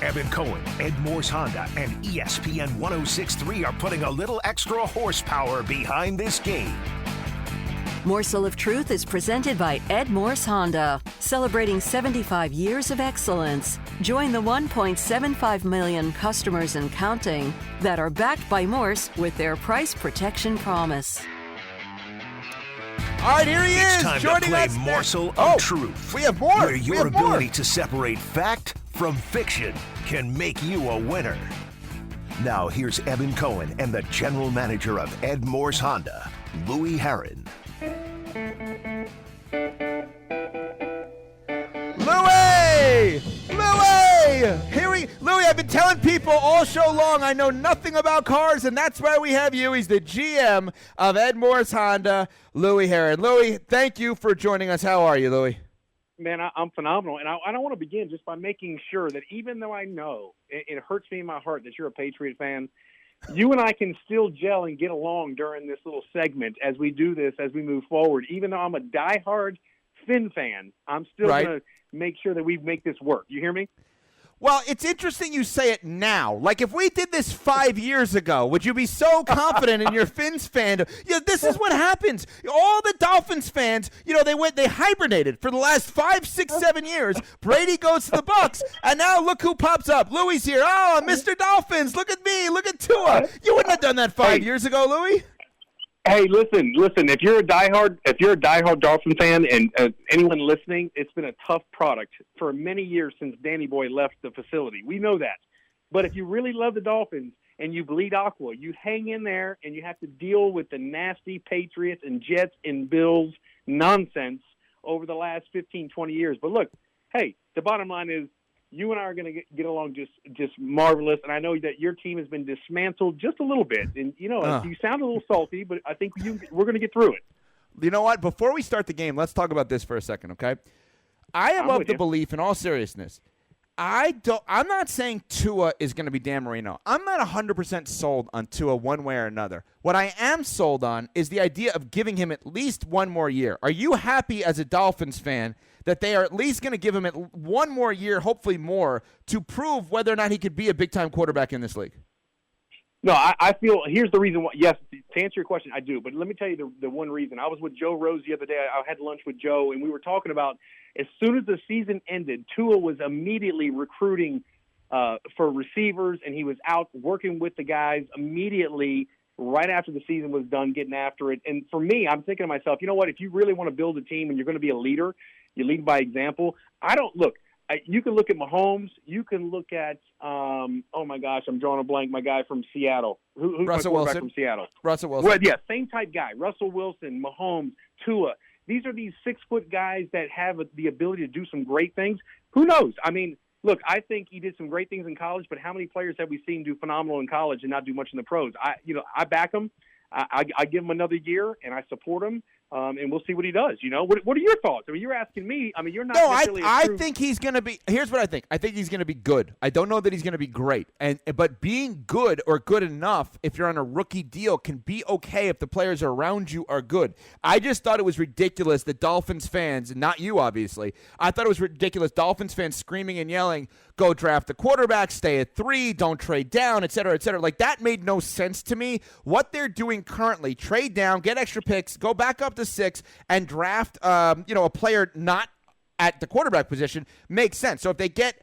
Evan Cohen, Ed Morse Honda, and ESPN 106.3 are putting a little extra horsepower behind this game. Morsel of Truth is presented by Ed Morse Honda, celebrating 75 years of excellence. Join the 1.75 million customers and counting that are backed by Morse with their price protection promise. All right, here he is. It's time joining to play us Morsel of Truth. We have more. Where your ability to separate fact from fiction can make you a winner. Now here's Evan Cohen and the general manager of Ed Morse Honda, Louis Herron. Louis, I've been telling people all show long I know nothing about cars, and that's why we have you. He's the GM of Ed Morse Honda, Louis Herron. Louis, thank you for joining us. How are you, Louis? Man, I'm phenomenal, and I don't want to begin just by making sure that even though I know it hurts me in my heart that you're a Patriot fan, you and I can still gel and get along during this little segment as we do this, as we move forward. Even though I'm a diehard Finn fan, I'm still going to make sure that we make this work. You hear me? Well, it's interesting you say it now. Like, if we did this 5 years ago, would you be so confident in your Finns fandom? Yeah, this is what happens. All the Dolphins fans, they hibernated for the last 5, 6, 7 years. Brady goes to the Bucs, and now look who pops up. Louis here. Oh, Mr. Dolphins, look at me. Look at Tua. You wouldn't have done that 5 years ago, Louis. Hey, listen. If you're a diehard Dolphin fan, and anyone listening, it's been a tough product for many years since Danny Boy left the facility. We know that. But if you really love the Dolphins and you bleed aqua, you hang in there and you have to deal with the nasty Patriots and Jets and Bills nonsense over the last 15, 20 years. But look, hey, the bottom line is, you and I are going to get along just marvelous, and I know that your team has been dismantled just a little bit. And, you sound a little salty, but I think we're going to get through it. You know what? Before we start the game, let's talk about this for a second, okay? I am of the belief, in all seriousness, I'm not saying Tua is going to be Dan Marino. I'm not 100% sold on Tua one way or another. What I am sold on is the idea of giving him at least one more year. Are you happy as a Dolphins fan that they are at least going to give him one more year, hopefully more, to prove whether or not he could be a big-time quarterback in this league? No, I feel – here's the reason why – yes, to answer your question, I do. But let me tell you the one reason. I was with Joe Rose the other day. I had lunch with Joe, and we were talking about as soon as the season ended, Tua was immediately recruiting for receivers, and he was out working with the guys immediately right after the season was done, getting after it. And for me, I'm thinking to myself, you know what, if you really want to build a team and you're going to be a leader, you lead by example. You can look at Mahomes. You can look at, oh my gosh, I'm drawing a blank, my guy from Seattle. Who's Russell my quarterback Wilson. from Seattle? Russell Wilson. Well, yeah, same type guy. Russell Wilson, Mahomes, Tua. These are these 6-foot guys that have the ability to do some great things. Who knows? I mean, look, I think he did some great things in college, but how many players have we seen do phenomenal in college and not do much in the pros? I back him. I give him another year, and I support him. And we'll see what he does. What are your thoughts? I mean, you're asking me. I mean, you're not. No, I think he's going to be. Here's what I think. I think he's going to be good. I don't know that he's going to be great. But being good or good enough, if you're on a rookie deal, can be okay if the players around you are good. I just thought it was ridiculous that Dolphins fans, not you obviously, I thought it was ridiculous. Dolphins fans screaming and yelling, "Go draft the quarterback, stay at 3, don't trade down, et cetera, et cetera." Like, that made no sense to me. What they're doing currently, trade down, get extra picks, go back up to 6, and draft a player not at the quarterback position makes sense. So if they get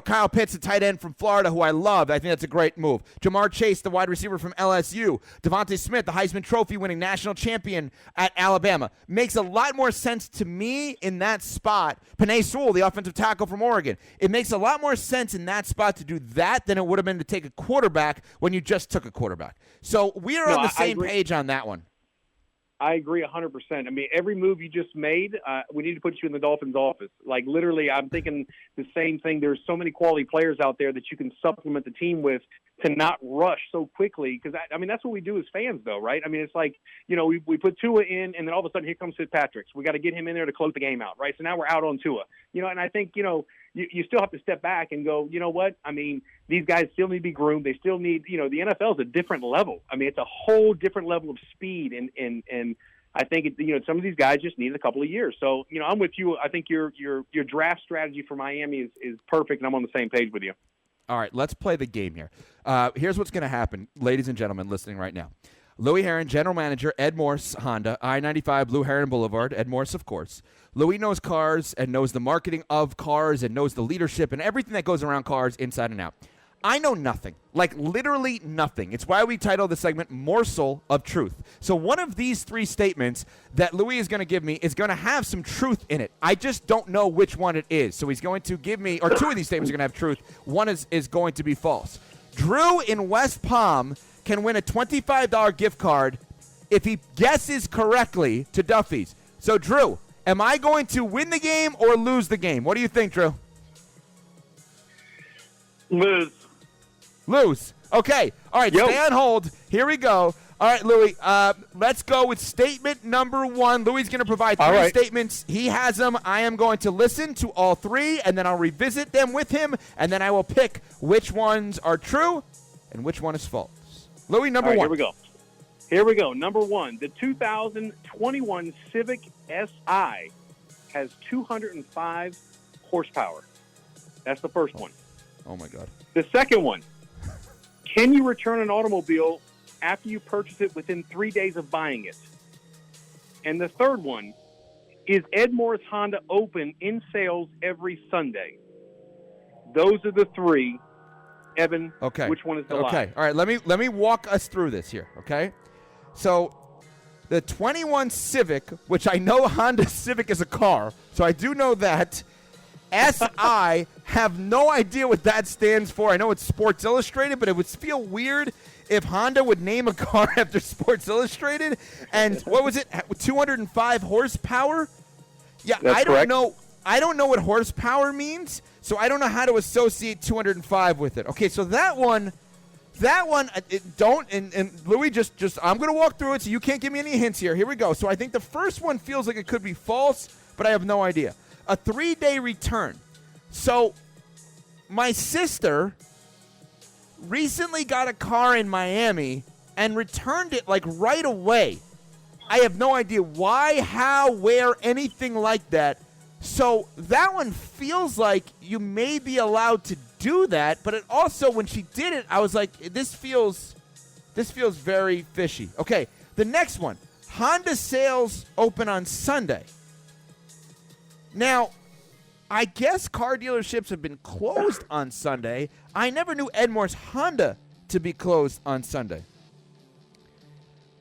Kyle Pitts, the tight end from Florida, who I love, I think that's a great move. Jamar Chase, the wide receiver from LSU. Devontae Smith, the Heisman Trophy winning national champion at Alabama. Makes a lot more sense to me in that spot. Penei Sewell, the offensive tackle from Oregon. It makes a lot more sense in that spot to do that than it would have been to take a quarterback when you just took a quarterback. So we are on the same page on that one. I agree 100%. I mean, every move you just made, we need to put you in the Dolphins' office. Like, literally, I'm thinking the same thing. There's so many quality players out there that you can supplement the team with to not rush so quickly. Because, I mean, that's what we do as fans, though, right? I mean, it's like, we put Tua in, and then all of a sudden here comes Fitzpatrick. We got to get him in there to close the game out, right? So now we're out on Tua. And I think, you still have to step back and go, you know what? I mean, these guys still need to be groomed. They still need, the NFL is a different level. I mean, it's a whole different level of speed. And I think, some of these guys just need a couple of years. So, I'm with you. I think your draft strategy for Miami is perfect, and I'm on the same page with you. All right, let's play the game here. Here's what's going to happen, ladies and gentlemen listening right now. Louis Heron, General Manager, Ed Morse Honda, I-95 Blue Heron Boulevard, Ed Morse, of course. Louis knows cars and knows the marketing of cars and knows the leadership and everything that goes around cars inside and out. I know nothing, like literally nothing. It's why we titled the segment Morsel of Truth. So one of these three statements that Louis is going to give me is going to have some truth in it. I just don't know which one it is. So he's going to give me, or two of these statements are going to have truth. One is going to be false. Drew in West Palm can win a $25 gift card if he guesses correctly to Duffy's. So, Drew, am I going to win the game or lose the game? What do you think, Drew? Lose. Okay. All right, stay on hold. Here we go. All right, Louis, let's go with statement number one. Louis is going to provide three statements. He has them. I am going to listen to all three, and then I'll revisit them with him, and then I will pick which ones are true and which one is false. Louis, number one. Here we go. Number one, the 2021 Civic SI has 205 horsepower. That's the first one. Oh, my God. The second one, can you return an automobile after you purchase it within 3 days of buying it? And the third one, is Ed Morse Honda open in sales every Sunday? Those are the three. Evan, which one is the lie? Okay, all right, let me walk us through this here, okay? So the 21 Civic, which I know Honda Civic is a car, so I do know that. SI, have no idea what that stands for. I know it's Sports Illustrated, but it would feel weird if Honda would name a car after Sports Illustrated. And what was it, 205 horsepower? Yeah, That's correct. I don't know what horsepower means, so I don't know how to associate 205 with it. Okay, so that one, and Louis, just I'm going to walk through it, so you can't give me any hints here. Here we go. So I think the first one feels like it could be false, but I have no idea. A 3-day return. So my sister recently got a car in Miami and returned it like right away. I have no idea why, how, where, anything like that. So that one feels like you may be allowed to do that, but it also, when she did it, I was like, this feels very fishy. Okay, the next one. Honda sales open on Sunday. Now, I guess car dealerships have been closed on Sunday. I never knew Ed Morse Honda to be closed on Sunday.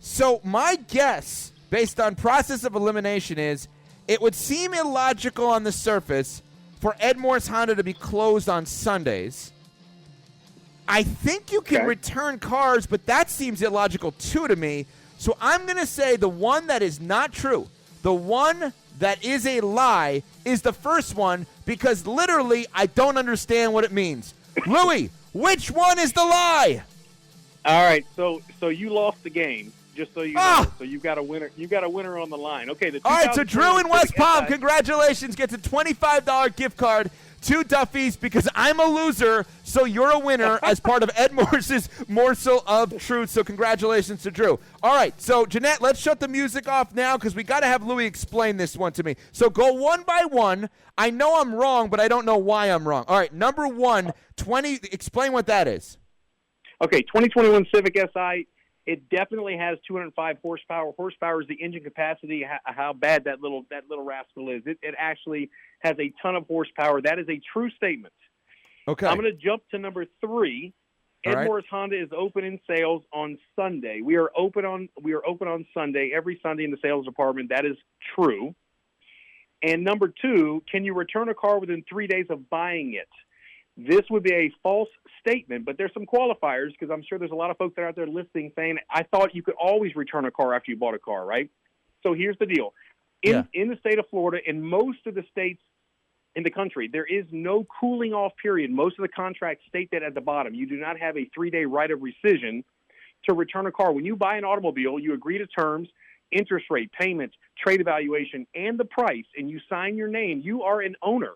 So my guess, based on process of elimination, is it would seem illogical on the surface for Ed Morse Honda to be closed on Sundays. I think you can return cars, but that seems illogical too to me. So I'm going to say the one that is not true, the one that is a lie, is the first one, because literally I don't understand what it means. Louis, which one is the lie? All right, so you lost the game, just so you know. So you've got a winner. You got a winner on the line. Okay. All right, so Drew in West Palm, congratulations, gets a $25 gift card to Duffy's, because I'm a loser, so you're a winner as part of Ed Morse's Morsel of Truth. So congratulations to Drew. All right, so Jeanette, let's shut the music off now, because we got to have Louis explain this one to me. So go one by one. I know I'm wrong, but I don't know why I'm wrong. All right, number one, explain what that is. Okay, 2021 Civic SI. It definitely has 205 horsepower. Horsepower is the engine capacity, how bad that little rascal is. It actually has a ton of horsepower. That is a true statement. Okay. I'm going to jump to number three. Ed Morse Honda is open in sales on Sunday. We are open on Sunday, every Sunday in the sales department. That is true. And number two, can you return a car within 3 days of buying it? This would be a false statement, but there's some qualifiers, because I'm sure there's a lot of folks that are out there listening saying, I thought you could always return a car after you bought a car, right? So here's the deal. In the state of Florida, in most of the states in the country, there is no cooling off period. Most of the contracts state that at the bottom. You do not have a 3-day right of rescission to return a car. When you buy an automobile, you agree to terms, interest rate, payment, trade evaluation, and the price, and you sign your name. You are an owner.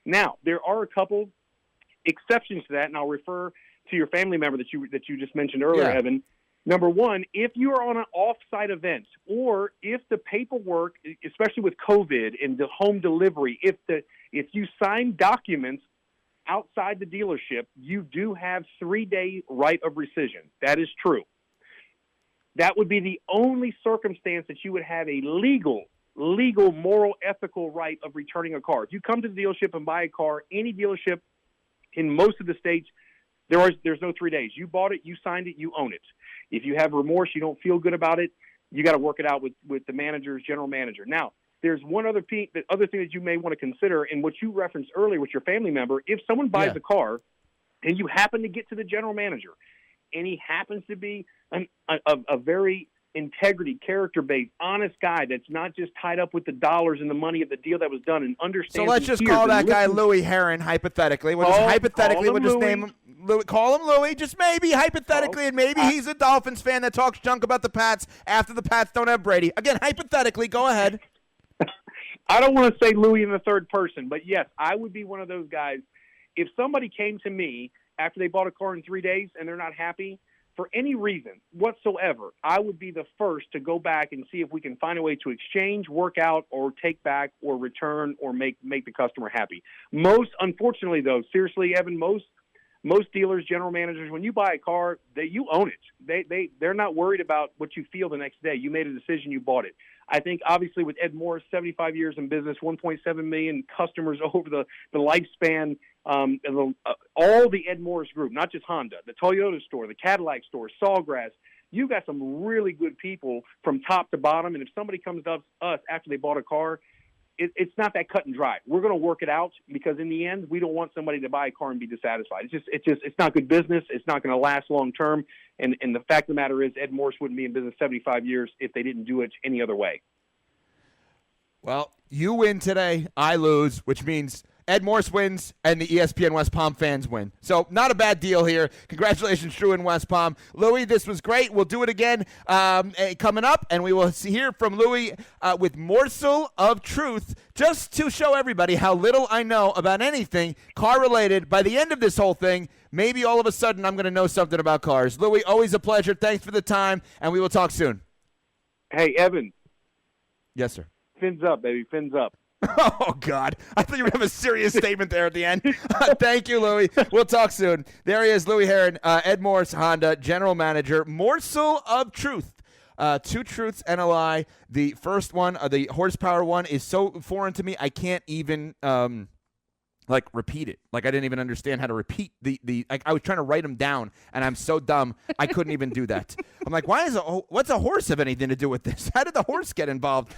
Now, there are a couple exceptions to that, and I'll refer to your family member that you just mentioned earlier, Evan. Number one, if you are on an off-site event, or if the paperwork, especially with COVID and the home delivery, if you sign documents outside the dealership, you do have 3-day right of rescission. That is true. That would be the only circumstance that you would have a legal, moral, ethical right of returning a car. If you come to the dealership and buy a car, any dealership in most of the states, there's no 3 days. You bought it, you signed it, you own it. If you have remorse, you don't feel good about it, you got to work it out with the manager's general manager. Now, there's one other thing that you may want to consider, and what you referenced earlier with your family member. If someone buys a car and you happen to get to the general manager and he happens to be a very integrity, character-based, honest guy that's not just tied up with the dollars and the money of the deal that was done and understands. So let's just call that guy Louis Heron, hypothetically. We'll just name him Louis. Call him Louis, just maybe, hypothetically, and maybe he's a Dolphins fan that talks junk about the Pats after the Pats don't have Brady. Again, hypothetically, go ahead. I don't want to say Louis in the third person, but yes, I would be one of those guys. If somebody came to me after they bought a car in 3 days and they're not happy, for any reason whatsoever, I would be the first to go back and see if we can find a way to exchange, work out, or take back, or return, or make the customer happy. Unfortunately, though, seriously, Evan, most dealers, general managers, when you buy a car, you own it. They're not worried about what you feel the next day. You made a decision, you bought it. I think, obviously, with Ed Morse, 75 years in business, 1.7 million customers over the lifespan, all the Ed Morse group, not just Honda, the Toyota store, the Cadillac store, Sawgrass, you got some really good people from top to bottom. And if somebody comes to us after they bought a car, it's not that cut and dry. We're going to work it out, because in the end, we don't want somebody to buy a car and be dissatisfied. It's not good business. It's not going to last long term. And the fact of the matter is, Ed Morse wouldn't be in business 75 years if they didn't do it any other way. Well, you win today, I lose, which means Ed Morse wins and the ESPN West Palm fans win. So not a bad deal here. Congratulations, Drew in West Palm. Louis, this was great. We'll do it again coming up, and we will hear from Louis with Morsel of Truth, just to show everybody how little I know about anything car-related. By the end of this whole thing, maybe all of a sudden I'm going to know something about cars. Louis, always a pleasure. Thanks for the time, and we will talk soon. Hey, Evan. Yes, sir. Fins up, baby. Fins up. Oh, God. I thought you were going to have a serious statement there at the end. Thank you, Louis. We'll talk soon. There he is, Louis Heron, Ed Morse Honda, General Manager, Morsel of Truth. Two truths and a lie. The first one, the horsepower one, is so foreign to me, I can't even repeat it. I didn't even understand how to repeat I was trying to write them down, and I'm so dumb I couldn't even do that. I'm like, what's a horse have anything to do with this? How did the horse get involved?